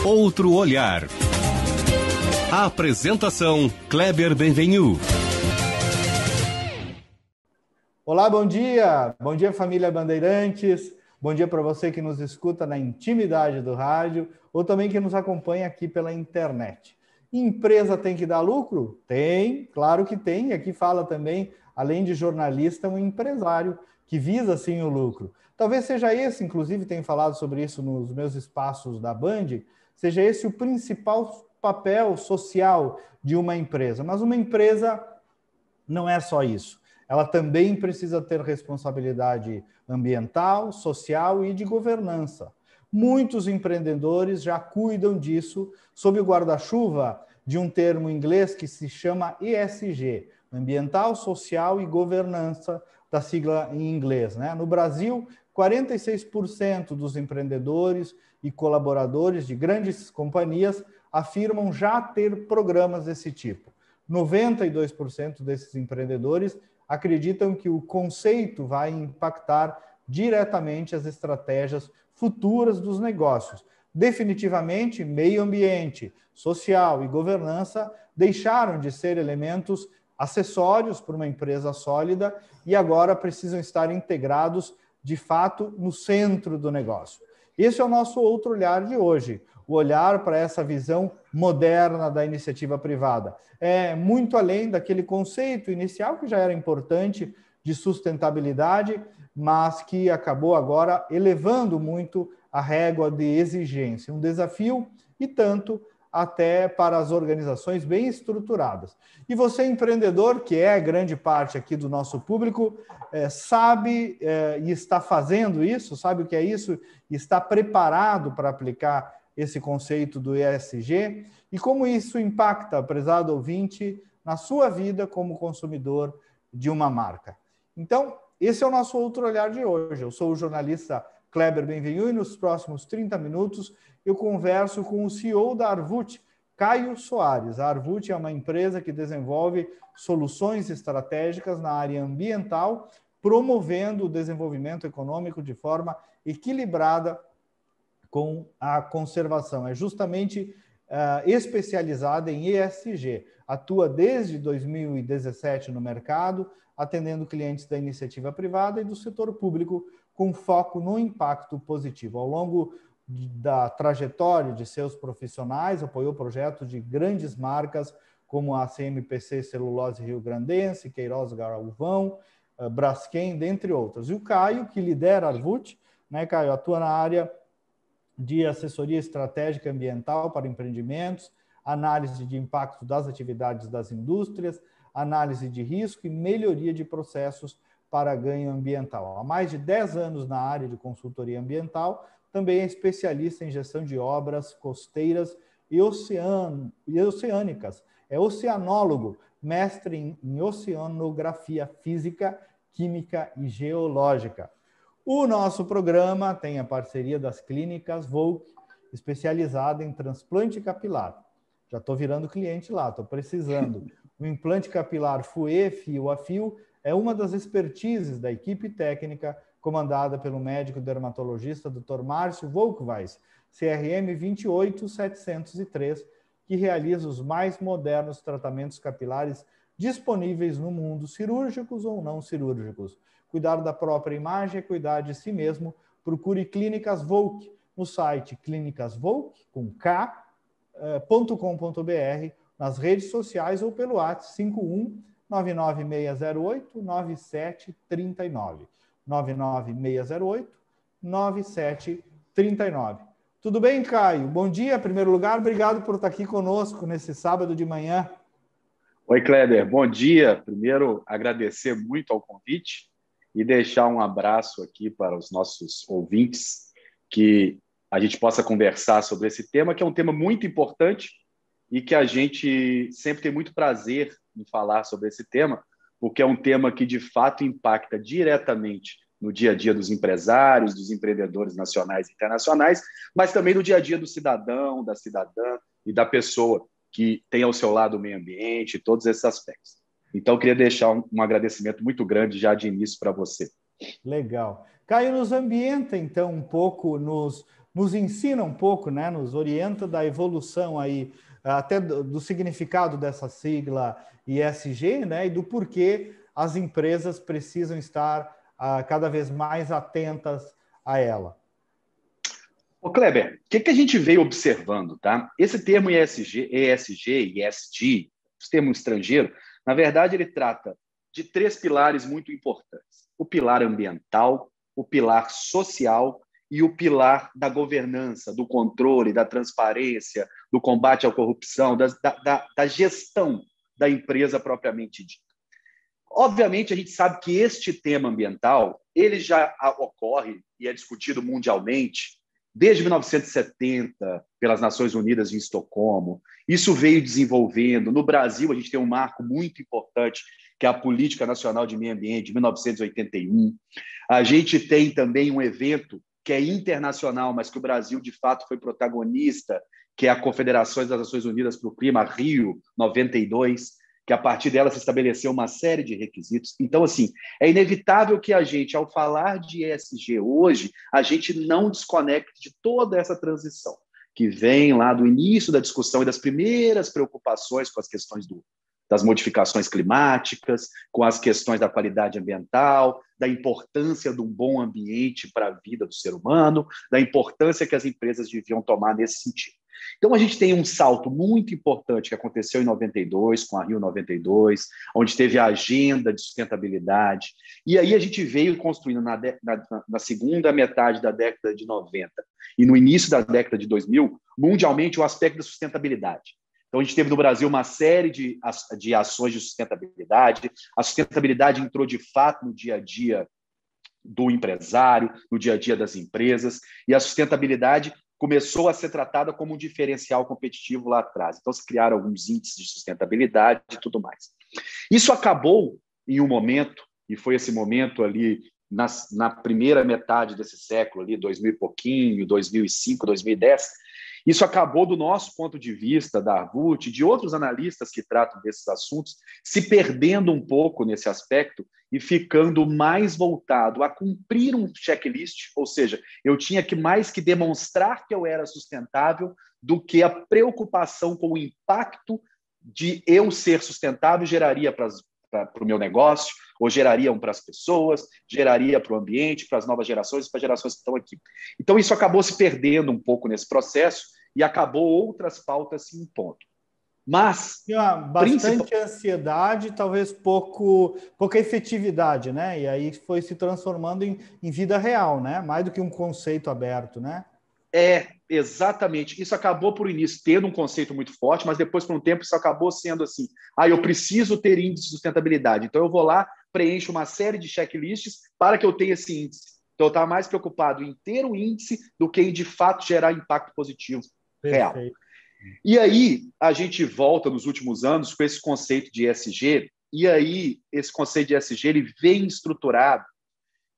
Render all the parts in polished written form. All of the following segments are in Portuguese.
Outro olhar. A apresentação Kleber Benvenu. Olá, bom dia! Bom dia, família Bandeirantes. Bom dia para você que nos escuta na intimidade do rádio ou também que nos acompanha aqui pela internet. Empresa tem que dar lucro? Tem, claro que tem. E aqui fala também, além de jornalista, um empresário que visa sim o lucro. Talvez seja esse, inclusive tenho falado sobre isso nos meus espaços da Band, seja esse o principal papel social de uma empresa. Mas uma empresa não é só isso. Ela também precisa ter responsabilidade ambiental, social e de governança. Muitos empreendedores já cuidam disso sob o guarda-chuva de um termo em inglês que se chama ESG, Ambiental, Social e Governança, da sigla em inglês, né? No Brasil, 46% dos empreendedores e colaboradores de grandes companhias afirmam já ter programas desse tipo. 92% desses empreendedores acreditam que o conceito vai impactar diretamente as estratégias futuras dos negócios. Definitivamente, meio ambiente, social e governança deixaram de ser elementos acessórios para uma empresa sólida e agora precisam estar integrados, de fato, no centro do negócio. Esse é o nosso outro olhar de hoje, o olhar para essa visão moderna da iniciativa privada. É muito além daquele conceito inicial que já era importante de sustentabilidade, mas que acabou agora elevando muito a régua de exigência. Um desafio e tanto até para as organizações bem estruturadas. E você, empreendedor, que é grande parte aqui do nosso público, sabe e está fazendo isso, sabe o que é isso, e está preparado para aplicar esse conceito do ESG e como isso impacta, prezado ouvinte, na sua vida como consumidor de uma marca. Então, esse é o nosso outro olhar de hoje. Eu sou o jornalista Kleber Benvenu e nos próximos 30 minutos eu converso com o CEO da Arvut, Caio Soares. A Arvut é uma empresa que desenvolve soluções estratégicas na área ambiental, promovendo o desenvolvimento econômico de forma equilibrada com a conservação. É justamente especializada em ESG. Atua desde 2017 no mercado, atendendo clientes da iniciativa privada e do setor público, com foco no impacto positivo. Ao longo da trajetória de seus profissionais, apoiou projetos de grandes marcas como a CMPC Celulose Rio Grandense, Queiroz Galvão, Braskem, dentre outras. E o Caio, que lidera a Arvut, né, Caio, atua na área de assessoria estratégica ambiental para empreendimentos, análise de impacto das atividades das indústrias, análise de risco e melhoria de processos para ganho ambiental. Há mais de 10 anos na área de consultoria ambiental, também é especialista em gestão de obras costeiras e oceânicas. É oceanólogo, mestre em oceanografia física, química e geológica. O nosso programa tem a parceria das clínicas Volk, especializada em transplante capilar. Já estou virando cliente lá, estou precisando. O implante capilar FUE, fio a fio, é uma das expertises da equipe técnica comandada pelo médico dermatologista Dr. Márcio Volkweis, CRM 28703, que realiza os mais modernos tratamentos capilares disponíveis no mundo, cirúrgicos ou não cirúrgicos. Cuidar da própria imagem é cuidar de si mesmo. Procure Clínicas Volk no site clinicasvolk.com.br, nas redes sociais ou pelo WhatsApp 51 99608 9739. 99608-9739. Tudo bem, Caio? Bom dia, em primeiro lugar. Obrigado por estar aqui conosco nesse sábado de manhã. Oi, Kleber. Bom dia. Primeiro, agradecer muito ao convite e deixar um abraço aqui para os nossos ouvintes, que a gente possa conversar sobre esse tema, que é um tema muito importante e que a gente sempre tem muito prazer em falar sobre esse tema, porque é um tema que, de fato, impacta diretamente no dia a dia dos empresários, dos empreendedores nacionais e internacionais, mas também no dia a dia do cidadão, da cidadã e da pessoa que tem ao seu lado o meio ambiente, todos esses aspectos. Então, eu queria deixar um agradecimento muito grande já de início para você. Legal. Caio nos ambienta, então, um pouco, nos ensina um pouco, né? Nos orienta da evolução aí, até do significado dessa sigla ESG, né? E do porquê as empresas precisam estar cada vez mais atentas a ela. Ô, Kleber, o que a gente veio observando, tá? Esse termo ESG, os termos estrangeiros, na verdade, ele trata de 3 pilares muito importantes. O pilar ambiental, o pilar social e o pilar da governança, do controle, da transparência, do combate à corrupção, da gestão da empresa propriamente dita. Obviamente, a gente sabe que este tema ambiental ele já ocorre e é discutido mundialmente desde 1970, pelas Nações Unidas em Estocolmo. Isso veio desenvolvendo. No Brasil, a gente tem um marco muito importante, que é a Política Nacional de Meio Ambiente, de 1981. A gente tem também um evento que é internacional, mas que o Brasil, de fato, foi protagonista, que é a Confederação das Nações Unidas para o Clima, Rio 92, que a partir dela se estabeleceu uma série de requisitos. Então, assim, é inevitável que a gente, ao falar de ESG hoje, a gente não desconecte de toda essa transição que vem lá do início da discussão e das primeiras preocupações com as questões das modificações climáticas, com as questões da qualidade ambiental, da importância de um bom ambiente para a vida do ser humano, da importância que as empresas deviam tomar nesse sentido. Então, a gente tem um salto muito importante que aconteceu em 92, com a Rio 92, onde teve a agenda de sustentabilidade. E aí a gente veio construindo na segunda metade da década de 90 e no início da década de 2000, mundialmente, o aspecto da sustentabilidade. Então, a gente teve no Brasil uma série de ações de sustentabilidade. A sustentabilidade entrou, de fato, no dia a dia do empresário, no dia a dia das empresas, e a sustentabilidade começou a ser tratada como um diferencial competitivo lá atrás. Então, se criaram alguns índices de sustentabilidade e tudo mais. Isso acabou em um momento, e foi esse momento ali na primeira metade desse século, ali, 2000 e pouquinho, 2005, 2010, isso acabou, do nosso ponto de vista, da Arvut, de outros analistas que tratam desses assuntos, se perdendo um pouco nesse aspecto e ficando mais voltado a cumprir um checklist, ou seja, eu tinha que mais que demonstrar que eu era sustentável do que a preocupação com o impacto de eu ser sustentável geraria para o meu negócio, ou gerariam para as pessoas, geraria para o ambiente, para as novas gerações e para as gerações que estão aqui. Então, isso acabou se perdendo um pouco nesse processo e acabou outras pautas se impondo. Mas tinha bastante ansiedade, talvez pouca efetividade, né? E aí foi se transformando em vida real, né? Mais do que um conceito aberto, né? Exatamente. Isso acabou, por início, tendo um conceito muito forte, mas depois, por um tempo, isso acabou sendo assim: eu preciso ter índice de sustentabilidade. Então, eu vou lá, preencho uma série de checklists para que eu tenha esse índice. Então, eu estava mais preocupado em ter o índice do que em, de fato, gerar impacto positivo real. Perfeito. E aí, a gente volta nos últimos anos com esse conceito de ESG, e aí, esse conceito de ESG ele vem estruturado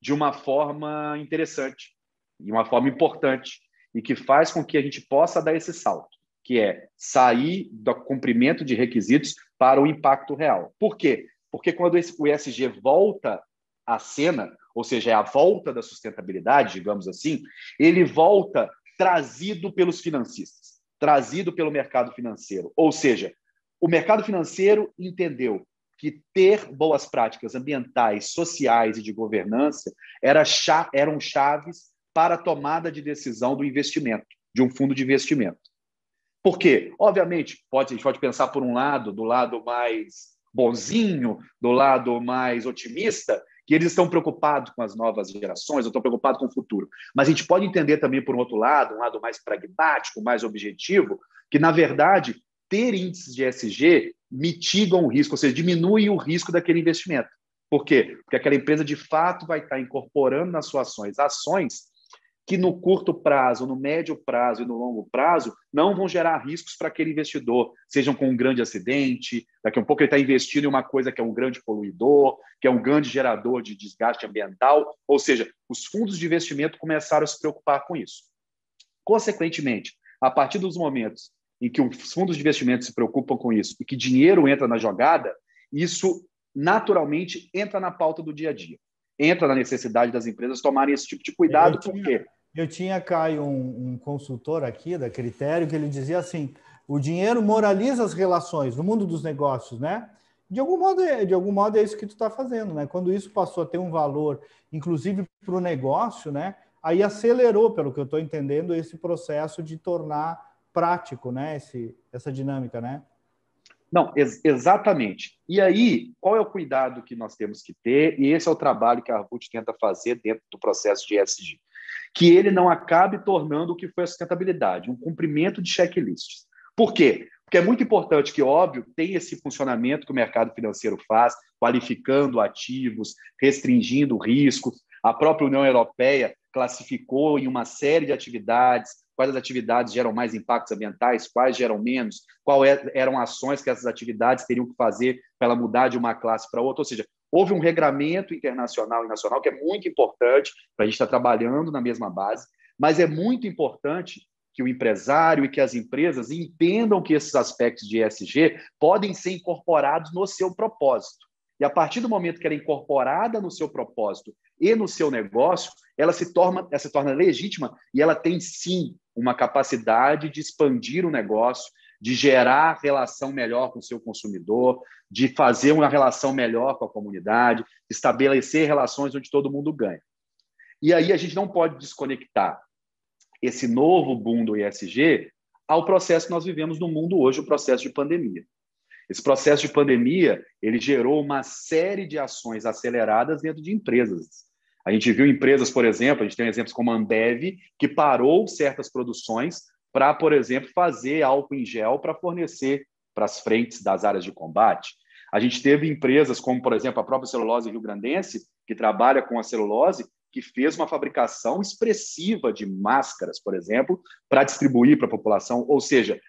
de uma forma interessante, de uma forma importante, e que faz com que a gente possa dar esse salto, que é sair do cumprimento de requisitos para o impacto real. Por quê? Porque quando o ESG volta à cena, ou seja, é a volta da sustentabilidade, digamos assim, ele volta trazido pelos financistas, trazido pelo mercado financeiro. Ou seja, o mercado financeiro entendeu que ter boas práticas ambientais, sociais e de governança eram chaves para a tomada de decisão do investimento, de um fundo de investimento. Por quê? Obviamente, a gente pode pensar por um lado, do lado mais bonzinho, do lado mais otimista, que eles estão preocupados com as novas gerações, estão preocupados com o futuro. Mas a gente pode entender também, por um outro lado, um lado mais pragmático, mais objetivo, que, na verdade, ter índices de ESG mitigam o risco, ou seja, diminui o risco daquele investimento. Por quê? Porque aquela empresa, de fato, vai estar incorporando nas suas ações que no curto prazo, no médio prazo e no longo prazo não vão gerar riscos para aquele investidor, sejam com um grande acidente, daqui a um pouco ele está investindo em uma coisa que é um grande poluidor, que é um grande gerador de desgaste ambiental, ou seja, os fundos de investimento começaram a se preocupar com isso. Consequentemente, a partir dos momentos em que os fundos de investimento se preocupam com isso e que dinheiro entra na jogada, isso naturalmente entra na pauta do dia a dia, entra na necessidade das empresas tomarem esse tipo de cuidado, porque... Eu tinha, Caio, um consultor aqui da Critério que ele dizia assim, o dinheiro moraliza as relações no mundo dos negócios, né? De algum modo é isso que tu está fazendo, né? Quando isso passou a ter um valor, inclusive para o negócio, né? Aí acelerou, pelo que eu estou entendendo, esse processo de tornar prático, né? Essa dinâmica, né? Não, exatamente. E aí, qual é o cuidado que nós temos que ter? E esse é o trabalho que a Harvard tenta fazer dentro do processo de ESG. Que ele não acabe tornando o que foi a sustentabilidade, um cumprimento de checklists. Por quê? Porque é muito importante que, óbvio, tem esse funcionamento que o mercado financeiro faz, qualificando ativos, restringindo riscos. A própria União Europeia classificou em uma série de atividades, quais as atividades geram mais impactos ambientais, quais geram menos, quais eram ações que essas atividades teriam que fazer para ela mudar de uma classe para outra. Ou seja, houve um regramento internacional e nacional que é muito importante para a gente estar trabalhando na mesma base, mas é muito importante que o empresário e que as empresas entendam que esses aspectos de ESG podem ser incorporados no seu propósito. E a partir do momento que ela é incorporada no seu propósito e no seu negócio, ela se torna legítima e ela tem, sim, uma capacidade de expandir o negócio, de gerar relação melhor com o seu consumidor, de fazer uma relação melhor com a comunidade, estabelecer relações onde todo mundo ganha. E aí a gente não pode desconectar esse novo boom do ESG ao processo que nós vivemos no mundo hoje, o processo de pandemia. Esse processo de pandemia, ele gerou uma série de ações aceleradas dentro de empresas. A gente viu empresas, por exemplo, a gente tem exemplos como a Ambev, que parou certas produções para, por exemplo, fazer álcool em gel para fornecer para as frentes das áreas de combate. A gente teve empresas como, por exemplo, a própria Celulose Rio-Grandense, que trabalha com a celulose, que fez uma fabricação expressiva de máscaras, por exemplo, para distribuir para a população. Ou seja,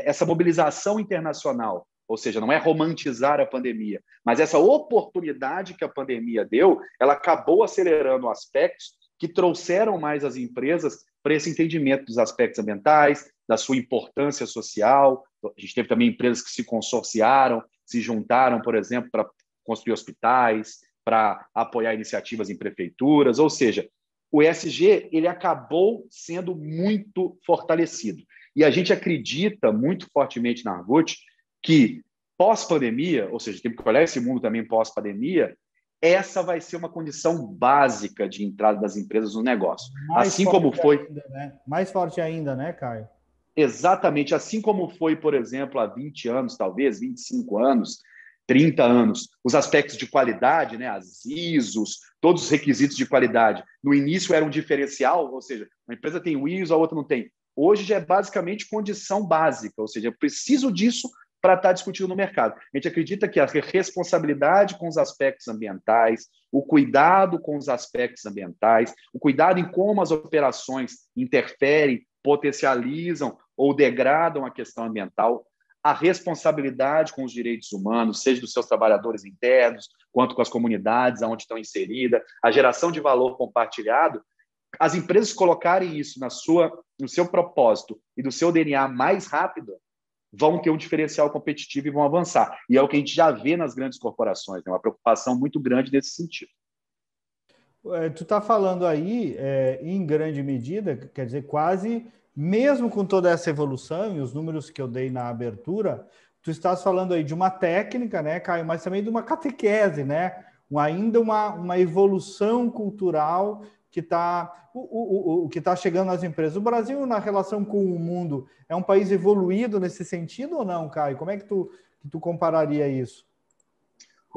essa mobilização internacional, ou seja, não é romantizar a pandemia, mas essa oportunidade que a pandemia deu, ela acabou acelerando aspectos que trouxeram mais as empresas para esse entendimento dos aspectos ambientais, da sua importância social. A gente teve também empresas que se consorciaram, se juntaram, por exemplo, para construir hospitais, para apoiar iniciativas em prefeituras, ou seja, o ESG ele acabou sendo muito fortalecido. E a gente acredita muito fortemente na Harvard que pós-pandemia, ou seja, tem que olhar esse mundo também pós-pandemia, essa vai ser uma condição básica de entrada das empresas no negócio. Assim como foi... Ainda, né? Mais forte ainda, né, Caio? Exatamente. Assim como foi, por exemplo, há 20 anos, talvez, 25 anos, 30 anos, os aspectos de qualidade, né, as ISOs, todos os requisitos de qualidade, no início era um diferencial, ou seja, uma empresa tem o ISO, a outra não tem. Hoje já é basicamente condição básica, ou seja, eu preciso disso para estar discutindo no mercado. A gente acredita que a responsabilidade com os aspectos ambientais, o cuidado com os aspectos ambientais, o cuidado em como as operações interferem, potencializam ou degradam a questão ambiental, a responsabilidade com os direitos humanos, seja dos seus trabalhadores internos, quanto com as comunidades onde estão inseridas, a geração de valor compartilhado, as empresas colocarem isso no seu propósito e do seu DNA mais rápido, vão ter um diferencial competitivo e vão avançar. E é o que a gente já vê nas grandes corporações, é uma preocupação muito grande nesse sentido. Tu está falando aí, em grande medida, quer dizer, quase, mesmo com toda essa evolução e os números que eu dei na abertura, tu estás falando aí de uma técnica, né, Caio, mas também de uma catequese, né? Ainda uma evolução cultural que está o que está chegando às empresas. O Brasil, na relação com o mundo, é um país evoluído nesse sentido ou não, Caio? Como é que tu compararia isso?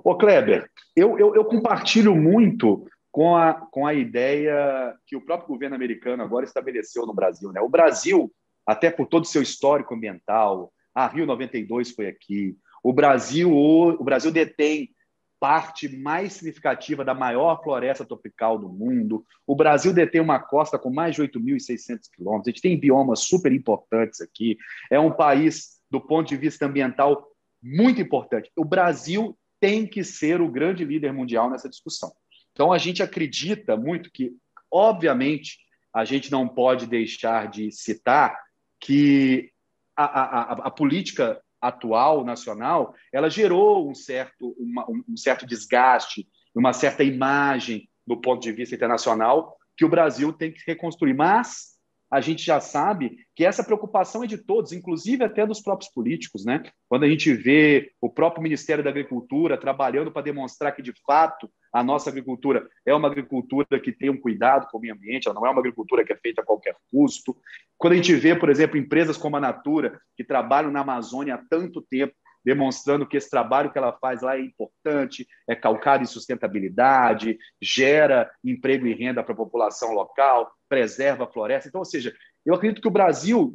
Ô, Kleber, eu compartilho muito com a ideia que o próprio governo americano agora estabeleceu no Brasil, né? O Brasil, até por todo o seu histórico ambiental, a Rio 92 foi aqui, o Brasil detém parte mais significativa da maior floresta tropical do mundo. O Brasil detém uma costa com mais de 8.600 quilômetros. A gente tem biomas super importantes aqui. É um país, do ponto de vista ambiental, muito importante. O Brasil tem que ser o grande líder mundial nessa discussão. Então, a gente acredita muito que, obviamente, a gente não pode deixar de citar que a política atual, nacional, ela gerou um certo desgaste, uma certa imagem do ponto de vista internacional que o Brasil tem que reconstruir. Mas a gente já sabe que essa preocupação é de todos, inclusive até dos próprios políticos, né? Quando a gente vê o próprio Ministério da Agricultura trabalhando para demonstrar que, de fato, a nossa agricultura é uma agricultura que tem um cuidado com o meio ambiente, ela não é uma agricultura que é feita a qualquer custo. Quando a gente vê, por exemplo, empresas como a Natura, que trabalham na Amazônia há tanto tempo, demonstrando que esse trabalho que ela faz lá é importante, é calcado em sustentabilidade, gera emprego e renda para a população local, preserva a floresta. Então, ou seja, eu acredito que o Brasil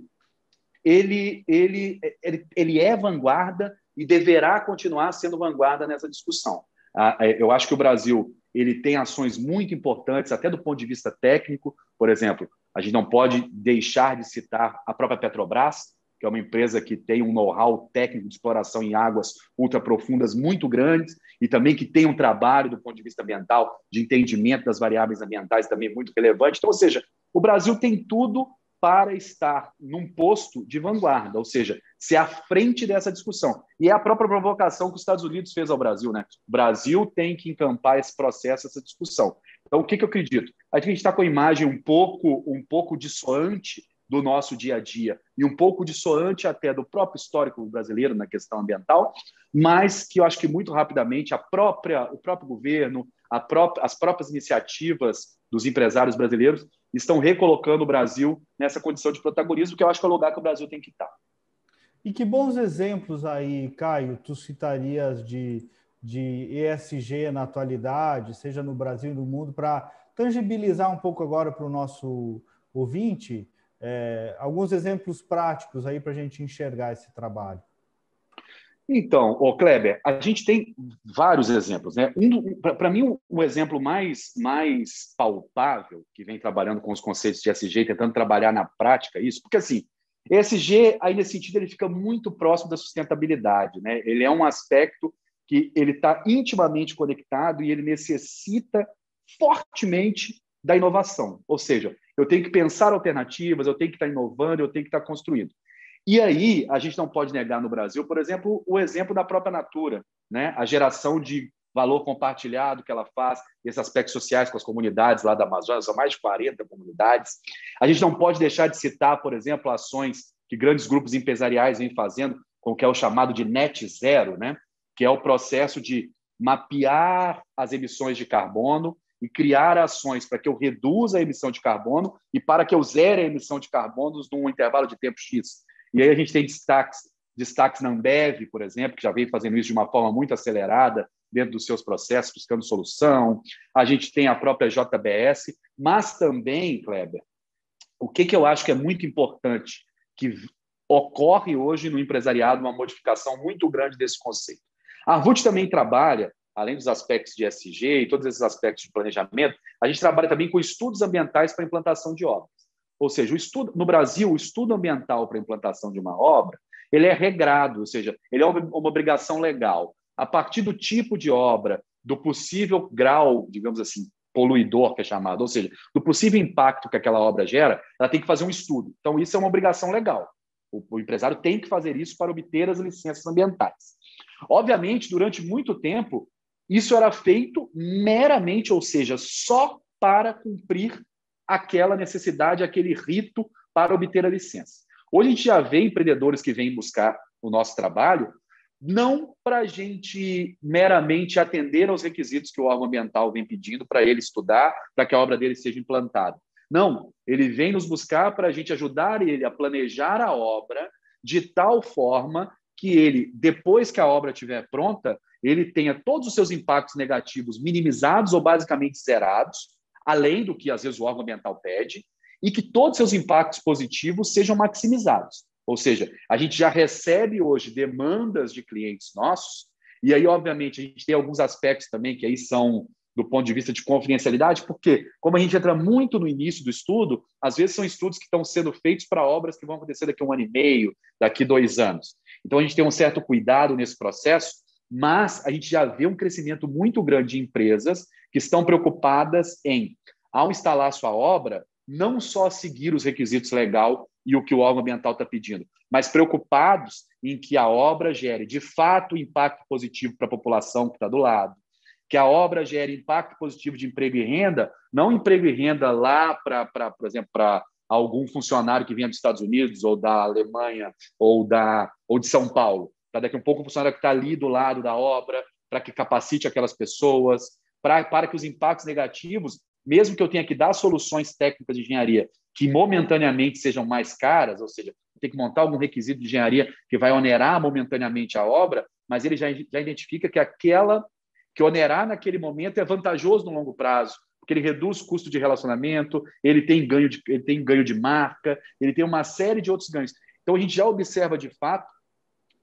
ele é vanguarda e deverá continuar sendo vanguarda nessa discussão. Eu acho que o Brasil ele tem ações muito importantes, até do ponto de vista técnico. Por exemplo, a gente não pode deixar de citar a própria Petrobras, que é uma empresa que tem um know-how técnico de exploração em águas ultraprofundas muito grandes e também que tem um trabalho do ponto de vista ambiental, de entendimento das variáveis ambientais também muito relevante. Então, ou seja, o Brasil tem tudo para estar num posto de vanguarda, ou seja, ser à frente dessa discussão. E é a própria provocação que os Estados Unidos fez ao Brasil, né? O Brasil tem que encampar esse processo, essa discussão. Então, o que eu acredito? A gente está com a imagem um pouco dissoante do nosso dia a dia e um pouco dissoante até do próprio histórico brasileiro na questão ambiental, mas que eu acho que muito rapidamente o próprio governo, as próprias iniciativas dos empresários brasileiros estão recolocando o Brasil nessa condição de protagonismo, que eu acho que é o lugar que o Brasil tem que estar. E que bons exemplos aí, Caio, tu citarias de ESG na atualidade, seja no Brasil e no mundo, para tangibilizar um pouco agora para o nosso ouvinte, alguns exemplos práticos aí para a gente enxergar esse trabalho. Então, Kleber, a gente tem vários exemplos, né? Para mim, o exemplo mais palpável que vem trabalhando com os conceitos de ESG, tentando trabalhar na prática isso, porque assim, ESG, aí nesse sentido, ele fica muito próximo da sustentabilidade, né? Ele é um aspecto que ele está intimamente conectado e ele necessita fortemente da inovação. Ou seja, eu tenho que pensar alternativas, eu tenho que estar inovando, eu tenho que estar construindo. E aí, a gente não pode negar no Brasil, por exemplo, o exemplo da própria Natura, né? A geração de valor compartilhado que ela faz, esses aspectos sociais com as comunidades lá da Amazônia, são mais de 40 comunidades. A gente não pode deixar de citar, por exemplo, ações que grandes grupos empresariais vêm fazendo, com o que é o chamado de net zero, né? Que é o processo de mapear as emissões de carbono e criar ações para que eu reduza a emissão de carbono e para que eu zere a emissão de carbono num intervalo de tempo X. E aí a gente tem destaques na Ambev, por exemplo, que já vem fazendo isso de uma forma muito acelerada dentro dos seus processos, buscando solução. A gente tem a própria JBS, mas também, Kleber, o que eu acho que é muito importante, que ocorre hoje no empresariado uma modificação muito grande desse conceito. A Arvut também trabalha, além dos aspectos de ESG e todos esses aspectos de planejamento, a gente trabalha também com estudos ambientais para implantação de obras. Ou seja, no Brasil, o estudo ambiental para a implantação de uma obra, ele é regrado, ou seja, ele é uma obrigação legal. A partir do tipo de obra, do possível grau, digamos assim, poluidor, que é chamado, ou seja, do possível impacto que aquela obra gera, ela tem que fazer um estudo. Então, isso é uma obrigação legal. O empresário tem que fazer isso para obter as licenças ambientais. Obviamente, durante muito tempo, isso era feito meramente, ou seja, só para cumprir aquela necessidade, aquele rito para obter a licença. Hoje a gente já vê empreendedores que vêm buscar o nosso trabalho não para a gente meramente atender aos requisitos que o órgão ambiental vem pedindo para ele estudar, para que a obra dele seja implantada. Não, ele vem nos buscar para a gente ajudar ele a planejar a obra de tal forma que ele, depois que a obra estiver pronta, ele tenha todos os seus impactos negativos minimizados ou basicamente zerados, além do que, às vezes, o órgão ambiental pede, e que todos os seus impactos positivos sejam maximizados. Ou seja, a gente já recebe hoje demandas de clientes nossos, e aí, obviamente, a gente tem alguns aspectos também que aí são do ponto de vista de confidencialidade, porque, como a gente entra muito no início do estudo, às vezes são estudos que estão sendo feitos para obras que vão acontecer daqui a 1 ano e meio, daqui 2 anos. Então, a gente tem um certo cuidado nesse processo, mas a gente já vê um crescimento muito grande de empresas que estão preocupadas em, ao instalar sua obra, não só seguir os requisitos legais e o que o órgão ambiental está pedindo, mas preocupados em que a obra gere, de fato, impacto positivo para a população que está do lado, que a obra gere impacto positivo de emprego e renda, não emprego e renda lá, por exemplo, para algum funcionário que vinha dos Estados Unidos, ou da Alemanha, ou de São Paulo, para daqui a pouco um funcionário que está ali do lado da obra, para que capacite aquelas pessoas, para que os impactos negativos, mesmo que eu tenha que dar soluções técnicas de engenharia que momentaneamente sejam mais caras, ou seja, tem que montar algum requisito de engenharia que vai onerar momentaneamente a obra, mas ele já identifica que onerar naquele momento é vantajoso no longo prazo, porque ele reduz o custo de relacionamento, ele tem ganho de marca, ele tem uma série de outros ganhos. Então, a gente já observa, de fato,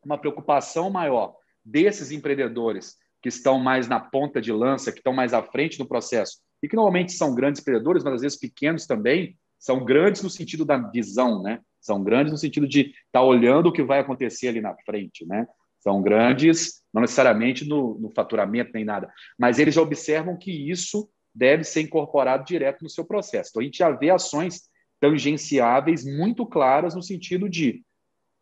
uma preocupação maior desses empreendedores que estão mais na ponta de lança, que estão mais à frente do processo, e que normalmente são grandes empreendedores, mas às vezes pequenos também, são grandes no sentido da visão, né? São grandes no sentido de estar olhando o que vai acontecer ali na frente, né? São grandes, não necessariamente no faturamento nem nada, mas eles já observam que isso deve ser incorporado direto no seu processo. Então, a gente já vê ações tangenciáveis muito claras no sentido de: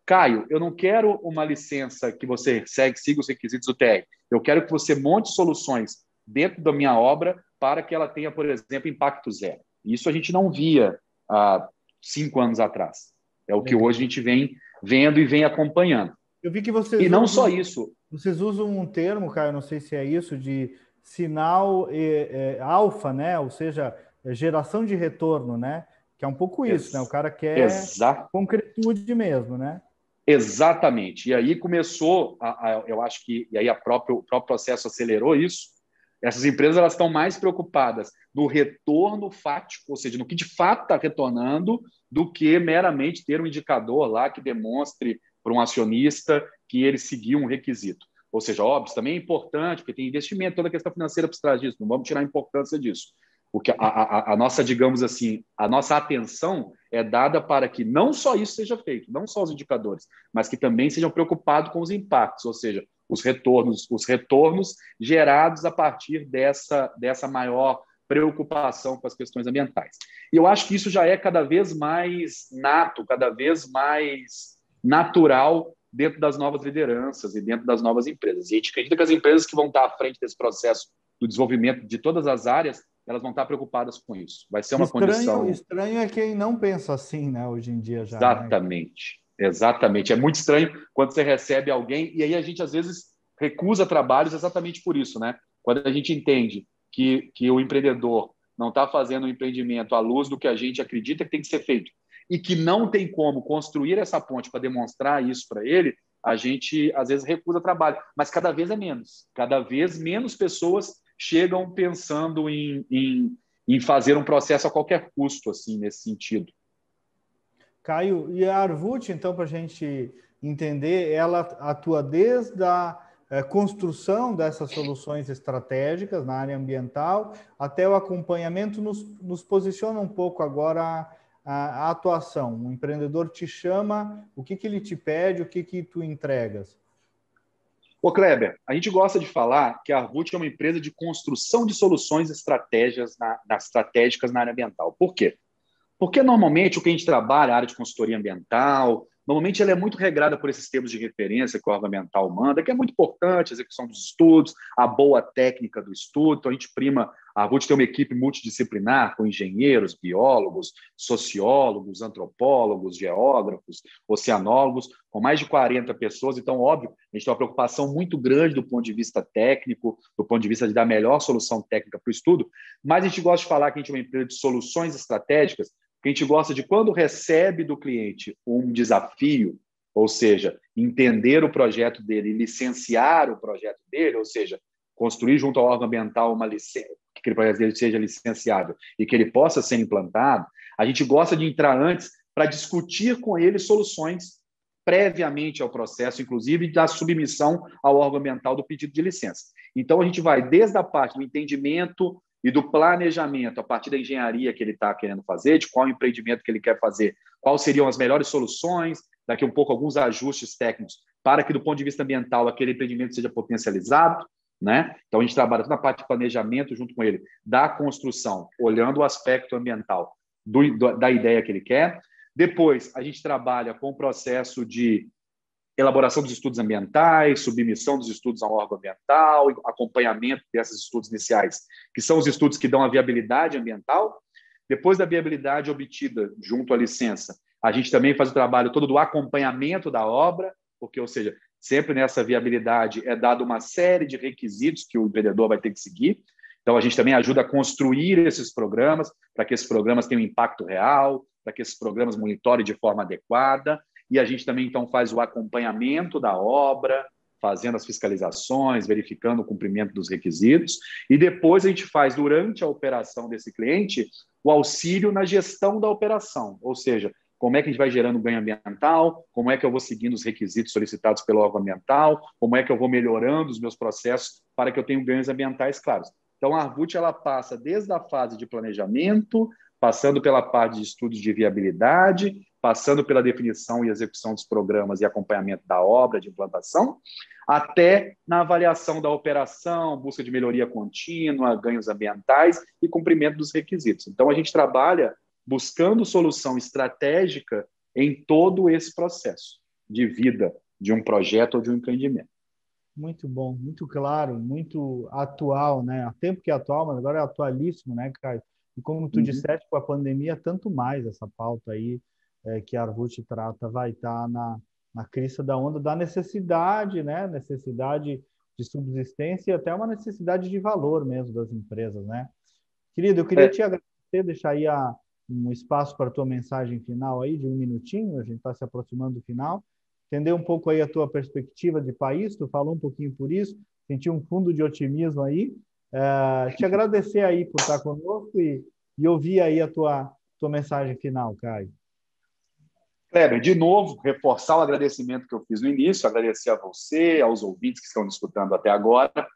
Caio, eu não quero uma licença que você siga os requisitos do TR. Eu quero que você monte soluções dentro da minha obra para que ela tenha, por exemplo, impacto zero. Isso a gente não via há 5 anos atrás. É o que hoje a gente vem vendo e vem acompanhando. Eu vi que vocês e não só isso. Vocês usam um termo, Caio, não sei se é isso, de sinal alfa, né? Ou seja, geração de retorno, né? Que é um pouco isso, né? O cara quer concretude mesmo, né? Exatamente. E aí começou, eu acho que, e aí o próprio processo acelerou isso. Essas empresas elas estão mais preocupadas no retorno fático, ou seja, no que de fato está retornando, do que meramente ter um indicador lá que demonstre para um acionista que ele seguiu um requisito. Ou seja, óbvio, também é importante, porque tem investimento, toda a questão financeira por trás disso, não vamos tirar a importância disso. Porque a nossa, digamos assim, a nossa atenção é dada para que não só isso seja feito, não só os indicadores, mas que também sejam preocupados com os impactos, ou seja, os retornos gerados a partir dessa maior preocupação com as questões ambientais. E eu acho que isso já é cada vez mais nato, cada vez mais natural dentro das novas lideranças e dentro das novas empresas. E a gente acredita que as empresas que vão estar à frente desse processo do desenvolvimento de todas as áreas, elas vão estar preocupadas com isso. Vai ser uma condição... Estranho é quem não pensa assim, né, hoje em dia já. Exatamente, né? Exatamente. É muito estranho quando você recebe alguém, e aí a gente, às vezes, recusa trabalhos exatamente por isso, né? Quando a gente entende que o empreendedor não está fazendo um empreendimento à luz do que a gente acredita que tem que ser feito, e que não tem como construir essa ponte para demonstrar isso para ele, a gente, às vezes, recusa trabalho. Mas cada vez é menos. Cada vez menos pessoas chegam pensando em fazer um processo a qualquer custo, assim, nesse sentido. Caio, e a Arvut, então, para a gente entender, ela atua desde a construção dessas soluções estratégicas na área ambiental até o acompanhamento, nos posiciona um pouco agora a atuação. Um empreendedor te chama, o que ele te pede, o que tu entregas? Ô, Kleber, a gente gosta de falar que a Arvut é uma empresa de construção de soluções estratégicas na área ambiental. Por quê? Porque normalmente o que a gente trabalha, a área de consultoria ambiental, normalmente ela é muito regrada por esses termos de referência que o órgão ambiental manda, que é muito importante, a execução dos estudos, a boa técnica do estudo. Então, a gente prima, a Arvut tem uma equipe multidisciplinar com engenheiros, biólogos, sociólogos, antropólogos, geógrafos, oceanólogos, com mais de 40 pessoas. Então, óbvio, a gente tem uma preocupação muito grande do ponto de vista técnico, do ponto de vista de dar a melhor solução técnica para o estudo, mas a gente gosta de falar que a gente é uma empresa de soluções estratégicas, porque a gente gosta de, quando recebe do cliente um desafio, ou seja, entender o projeto dele, licenciar o projeto dele, ou seja, construir junto ao órgão ambiental uma licença, que aquele projeto dele seja licenciável e que ele possa ser implantado, a gente gosta de entrar antes para discutir com ele soluções previamente ao processo, inclusive da submissão ao órgão ambiental do pedido de licença. Então, a gente vai desde a parte do entendimento e do planejamento, a partir da engenharia que ele está querendo fazer, de qual empreendimento que ele quer fazer, quais seriam as melhores soluções, daqui a um pouco alguns ajustes técnicos, para que, do ponto de vista ambiental, aquele empreendimento seja potencializado, né? Então, a gente trabalha toda a parte de planejamento junto com ele, da construção, olhando o aspecto ambiental da ideia que ele quer. Depois, a gente trabalha com o processo de elaboração dos estudos ambientais, submissão dos estudos ao órgão ambiental, acompanhamento desses estudos iniciais, que são os estudos que dão a viabilidade ambiental. Depois da viabilidade obtida junto à licença, a gente também faz o trabalho todo do acompanhamento da obra, porque, ou seja, sempre nessa viabilidade é dado uma série de requisitos que o empreendedor vai ter que seguir. Então, a gente também ajuda a construir esses programas, para que esses programas tenham um impacto real, para que esses programas monitorem de forma adequada. E a gente também, então, faz o acompanhamento da obra, fazendo as fiscalizações, verificando o cumprimento dos requisitos. E depois a gente faz, durante a operação desse cliente, o auxílio na gestão da operação. Ou seja, como é que a gente vai gerando ganho ambiental, como é que eu vou seguindo os requisitos solicitados pelo órgão ambiental, como é que eu vou melhorando os meus processos para que eu tenha ganhos ambientais claros. Então, a Arvut, ela passa desde a fase de planejamento, passando pela parte de estudos de viabilidade, passando pela definição e execução dos programas e acompanhamento da obra de implantação, até na avaliação da operação, busca de melhoria contínua, ganhos ambientais e cumprimento dos requisitos. Então, a gente trabalha buscando solução estratégica em todo esse processo de vida de um projeto ou de um empreendimento. Muito bom, muito claro, muito atual, né? Há tempo que é atual, mas agora é atualíssimo, né, Caio? E como tu disseste, com a pandemia, tanto mais essa pauta aí que a Arvut trata vai estar na crista da onda da necessidade, né? Necessidade de subsistência e até uma necessidade de valor mesmo das empresas, né? Querido, eu queria te agradecer, deixar aí um espaço para a tua mensagem final aí, de 1 minutinho, a gente está se aproximando do final. Entender um pouco aí a tua perspectiva de país, tu falou um pouquinho por isso, senti um fundo de otimismo aí. Te agradecer aí por estar conosco e ouvir aí a tua mensagem final, Caio. Kleber, de novo, reforçar o agradecimento que eu fiz no início, agradecer a você, aos ouvintes que estão nos escutando até agora,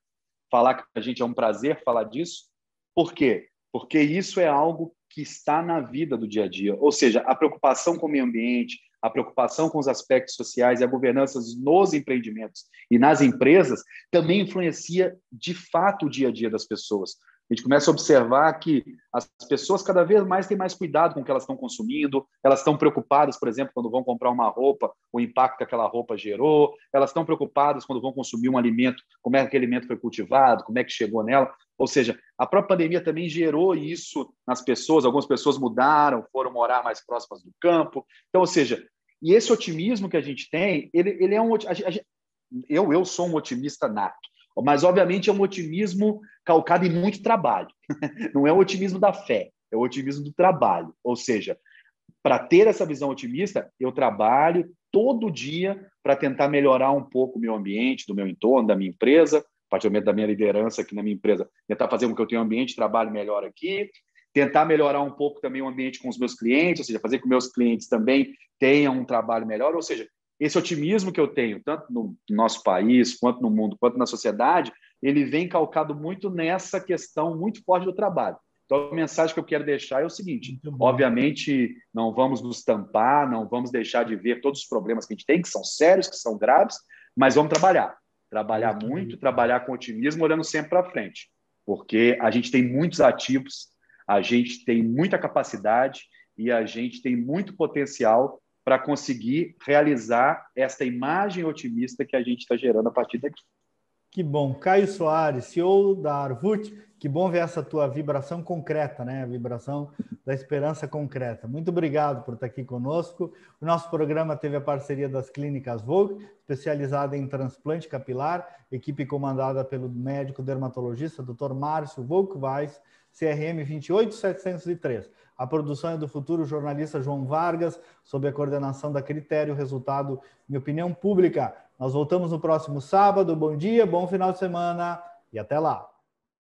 falar que a gente é um prazer falar disso. Por quê? Porque isso é algo que está na vida do dia a dia, ou seja, a preocupação com o meio ambiente, a preocupação com os aspectos sociais e a governança nos empreendimentos e nas empresas também influencia, de fato, o dia a dia das pessoas. A gente começa a observar que as pessoas cada vez mais têm mais cuidado com o que elas estão consumindo, elas estão preocupadas, por exemplo, quando vão comprar uma roupa, o impacto que aquela roupa gerou, elas estão preocupadas quando vão consumir um alimento, como é que aquele alimento foi cultivado, como é que chegou nela. Ou seja, a própria pandemia também gerou isso nas pessoas, algumas pessoas mudaram, foram morar mais próximas do campo. Então, ou seja, e esse otimismo que a gente tem, ele é um... Eu sou um otimista nato, mas, obviamente, é um otimismo calcado em muito trabalho. Não é o otimismo da fé, é o otimismo do trabalho. Ou seja, para ter essa visão otimista, eu trabalho todo dia para tentar melhorar um pouco o meu ambiente, do meu entorno, da minha empresa, a partir do momento da minha liderança aqui na minha empresa, tentar fazer com que eu tenha um ambiente de trabalho melhor aqui, tentar melhorar um pouco também o ambiente com os meus clientes, ou seja, fazer com que meus clientes também tenham um trabalho melhor, ou seja, esse otimismo que eu tenho, tanto no nosso país, quanto no mundo, quanto na sociedade, ele vem calcado muito nessa questão muito forte do trabalho. Então, a mensagem que eu quero deixar é o seguinte: obviamente, não vamos nos tampar, não vamos deixar de ver todos os problemas que a gente tem, que são sérios, que são graves, mas vamos trabalhar. Trabalhar muito, trabalhar com otimismo, olhando sempre para frente. Porque a gente tem muitos ativos, a gente tem muita capacidade e a gente tem muito potencial para conseguir realizar esta imagem otimista que a gente está gerando a partir daqui. Que bom. Caio Soares, CEO da Arvut, que bom ver essa tua vibração concreta, né? A vibração da esperança concreta. Muito obrigado por estar aqui conosco. O nosso programa teve a parceria das Clínicas Vogue, especializada em transplante capilar, equipe comandada pelo médico dermatologista Dr. Márcio Vogue Weiss, CRM 28703. A produção é do futuro jornalista João Vargas, sob a coordenação da Critério Resultado em Opinião Pública. Nós voltamos no próximo sábado. Bom dia, bom final de semana e até lá.